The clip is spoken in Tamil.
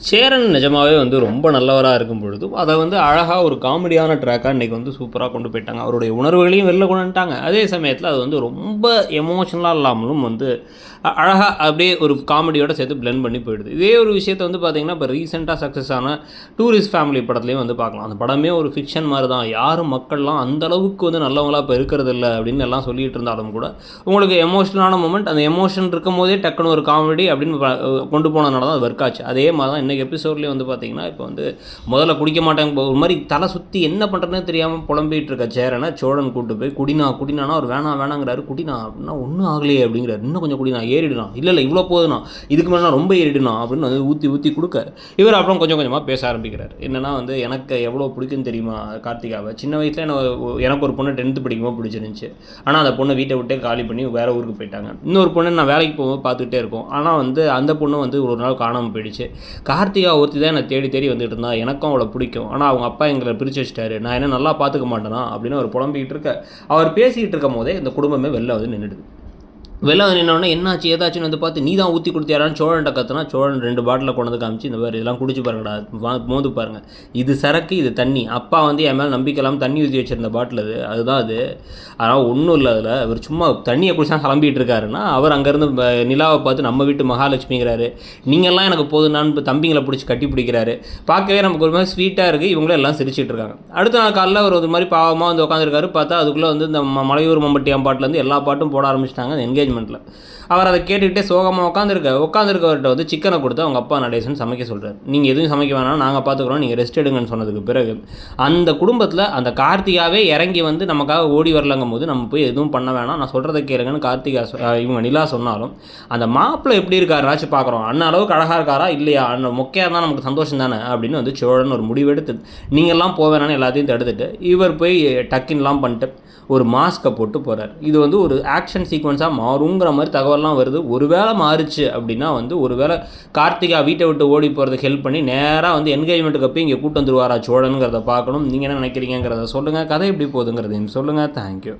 சேரன் நிஜமாவே வந்து ரொம்ப நல்லவரா இருக்கும் பொழுதும், அத வந்து அழகா ஒரு காமெடியான ட்ராக்கா இன்னைக்கு வந்து சூப்பரா கொண்டு போயிட்டாங்க. அவருடைய உணர்வுகளையும் வெளில கொண்டு வந்துட்டாங்க. அதே சமயத்தில அது வந்து ரொம்ப எமோஷனலா இல்லாமலும் வந்து அழகா அப்படியே ஒரு காமெடியோட சேர்த்து பிளெண்ட் பண்ணி போயிடுது. இதே ஒரு விஷயத்த வந்து பார்த்தீங்கன்னா, இப்ப ரீசென்ட்டா சக்சஸ் ஆன டூரிஸ்ட் ஃபேமிலி படத்துலயும் வந்து பார்க்கலாம். அந்த படமே ஒரு ஃபிக்ஷன் மாரி தான். யாரும் மக்கள்லாம் அந்த அளவுக்கு வந்து நல்லவங்களா இப்ப இருக்கிறதில்ல அப்படின்னு எல்லாம் சொல்லிட்டு இருந்தாலும் கூட, உங்களுக்கு எமோஷனலான மொமெண்ட் அந்த எமோஷன் இருக்கும்போதே டக்குனு ஒரு காமெடி அப்படின்னு கொண்டு போனதுனால தான் அது ஒர்க் ஆச்சு. அதே மாரி தான் இன்னைக்கு எபிசோட்லேயும் வந்து பார்த்தீங்கன்னா, இப்போ வந்து முதல்ல குடிக்க மாட்டாங்க ஒரு மாரி தலை சுற்றி என்ன பண்ணுறதுனே தெரியாமல் புலம்பிகிட்டு இருக்க சேரனை சோழன் கூட்டு போய் குடினானா அவர் வேணாங்கிறாரு. குடினா அப்படின்னா ஒன்றும் ஆகலையே அப்படிங்கிறாரு. இன்னும் கொஞ்சம் குடினா ஏறிடுனா இல்லை இவ்வளோ போதுனா இதுக்கு மேலே ரொம்ப ஏறிடுனா அப்படின்னு வந்து ஊற்றி கொடுக்க இவர் அப்புறம் கொஞ்சம் கொஞ்சமாக பேச ஆரம்பிக்கிறார். என்னன்னா வந்து எனக்கு எவ்வளோ பிடிக்கும் தெரியுமா கார்த்திகாவை. சின்ன வயசில் எனக்கு ஒரு பொண்ணு 10th படிக்கும்போது பிடிச்சிருந்துச்சு. ஆனால் அந்த பொண்ணை வீட்டை விட்டே காலி பண்ணி வேறு ஊருக்கு போயிட்டாங்க. இன்னொரு பொண்ணு நான் வேலைக்கு போகும்போது பார்த்துக்கிட்டே இருக்கோம். ஆனால் வந்து அந்த பொண்ணு வந்து ஒரு நாள் காணாமல் போயிடுச்சு. கார்த்திகா ஒருத்தி தான் என்னை தேடி தேடி வந்துட்டு இருந்தா. எனக்கும் அவளை பிடிக்கும். ஆனால் அவங்க அப்பா எங்களை பிரித்து வச்சிட்டாரு. நான் என்ன நல்லா பார்த்துக்க மாட்டேனா அப்படின்னு அவர் புலம்பிக்கிட்டு இருக்க, அவர் பேசிக்கிட்டு இருக்கும் போதே இந்த குடும்பமே வெளில வந்து நின்றுடுது. வெளில வந்து நின்னோடனே என்னாச்சு ஏதாச்சுன்னு வந்து பார்த்து நீ தான் ஊற்றி கொடுத்தியாரான்னு சோழன்ட்ட கத்துனா, சோழன் 2 பாட்டில் கொண்டு வந்து காமிச்சு இந்த மாதிரி இதெல்லாம் குடிச்சு பாருங்கடா மோந்து பாருங்கள், இது சரக்கு இது தண்ணி, அப்பா வந்து என் மேலே நம்பிக்கை இல்லாமல் தண்ணி ஊற்றி வச்சிருந்த பாட்டில் அதுதான் அது, அதனால் ஒன்றும் இல்லை அதில், அவர் சும்மா தண்ணியை குடிச்சா கிளம்பிட்டு இருக்காருன்னா அவர் அங்கேருந்து நிலாவை பார்த்து நம்ம வீட்டு மகாலட்சுமிங்கிறாரு. நீங்கள்லாம் எனக்கு போதுனான்னு தம்பிங்களை பிடிச்சி கட்டி பிடிக்கிறாரு. பார்க்கவே நமக்கு ஒரு மாதிரி ஸ்வீட்டாக இருக்குது. இவங்களும் எல்லாம் சிரிச்சிட்டு இருக்காங்க. அடுத்த நாள் காலையில் அவர் ஒரு மாதிரி பாவமாக வந்து உட்காந்துருக்காரு. பார்த்தா அதுக்குள்ளே வந்து இந்த மலையூர் மம்பட்டியாம் பாட்டிலேருந்து எல்லா பாட்டும் போட ஆரம்பிச்சிட்டாங்க என்கேஜ்மெண்ட்டில். அவர் அதை கேட்டுக்கிட்டே சோகமாக உட்காந்துருக்கவர்கிட்ட வந்து சிக்கனை கொடுத்து அவங்க அப்பா நடேசன் சமைக்க சொல்கிறார். நீங்கள் எதுவும் சமைக்க வேணாம், நாங்கள் பார்த்துக்குறோம், நீங்கள் ரெஸ்ட் எடுங்கன்னு சொன்னதுக்கு பிறகு அந்த குடும்பத்தில் அந்த கார்த்திகாவே இறங்கி வந்து நமக்காக ஓடி வரலங்கும் போது நம்ம போய் எதுவும் பண்ண வேணாம், நான் சொல்கிறத கேளுங்கன்னு கார்த்திகா இவங்க நிலா சொன்னாலும் அந்த மாப்பிள்ளை எப்படி இருக்காருனாச்சும் பார்க்குறோம். அண்ணன் அளவுக்கு அழகாக இருக்காரா இல்லையா, அண்ணன் மொக்கையாக இருந்தால் நமக்கு சந்தோஷம் தானே அப்படின்னு வந்து சோழன் ஒரு முடிவெடுத்து நீங்கள்லாம் போவேனான்னு எல்லாத்தையும் தடுத்துட்டு இவர் போய் டக்கின்லாம் பண்ணிட்டு ஒரு மாஸ்கை போட்டு போகிறார். இது வந்து ஒரு ஆக்ஷன் சீக்வன்ஸாக மாறுங்கிற மாதிரி தகவல்லாம் வருது. ஒருவேளை மாறுச்சு அப்படின்னா வந்து ஒருவேளை கார்த்திகா வீட்டை விட்டு ஓடி போகிறதுக்கு ஹெல்ப் பண்ணி நேராக வந்து என்கேஜ்மெண்ட்டுக்கு போய் இங்கே கூட்டு வந்துருவாரா சோழனுங்கிறத பார்க்கணும். நீங்கள் என்ன நினைக்கிறீங்கிறத சொல்லுங்கள். கதை எப்படி போகுதுங்கிறதையும் சொல்லுங்கள். தேங்க்யூ.